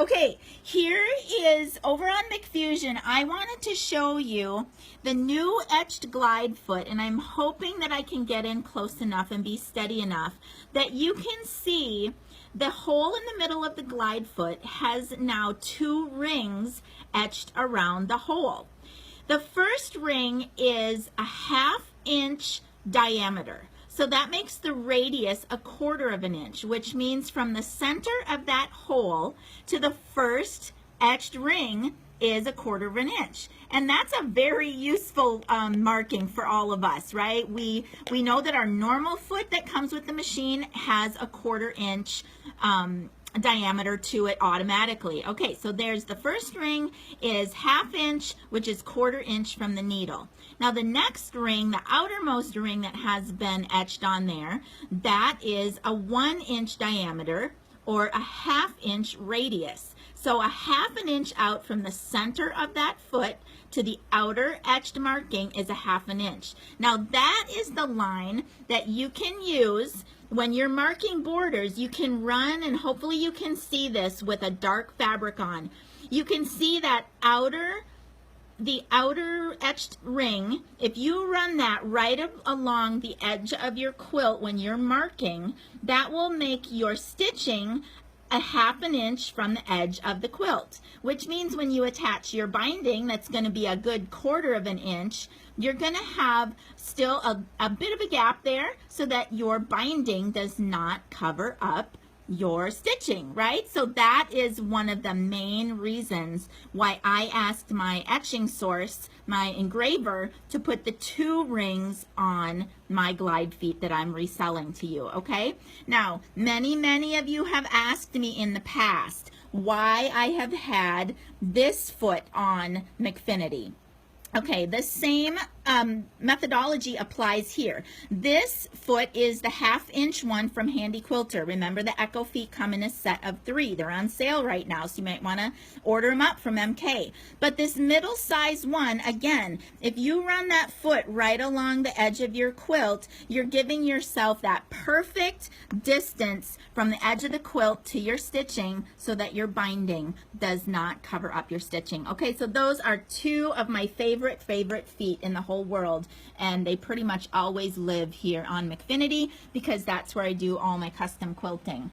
Okay, here is over on McFusion. I wanted to show you the new etched glide foot, and I'm hoping that I can get in close enough and be steady enough that you can see the hole in the middle of the glide foot has now 2 rings etched around the hole. The first ring is a 1/2 inch diameter. So that makes the radius 1/4 inch, which means from the center of that hole to the first etched ring is 1/4 inch. And that's a very useful marking for all of us, right? We know that our normal foot that comes with the machine has 1/4 inch diameter to it automatically. Okay, so there's the first ring is 1/2 inch, which is 1/4 inch from the needle. Now the next ring, the outermost ring that has been etched on there, that is a 1 inch diameter or a 1/2 inch radius. So a 1/2 inch out from the center of that foot to the outer etched marking is a 1/2 inch. Now that is the line that you can use when you're marking borders. You can run, and hopefully you can see this with a dark fabric on. You can see that the outer etched ring. If you run that right along the edge of your quilt when you're marking, that will make your stitching a 1/2 inch from the edge of the quilt, which means when you attach your binding, that's going to be a good 1/4 inch. You're going to have still a bit of a gap there so that your binding does not cover up your stitching, right? So that is one of the main reasons why I asked my etching source, my engraver, to put the 2 rings on my glide feet that I'm reselling to you, okay? Now, many of you have asked me in the past why I have had this foot on McFinity. Okay, the same methodology applies here. This foot is the 1/2 inch one from Handi Quilter. Remember, the Echo feet come in a set of 3. They're on sale right now, so you might want to order them up from MK. But this middle size one, again, if you run that foot right along the edge of your quilt, you're giving yourself that perfect distance from the edge of the quilt to your stitching so that your binding does not cover up your stitching. Okay, so those are 2 of my favorite feet in the whole world, and they pretty much always live here on McFinity because that's where I do all my custom quilting.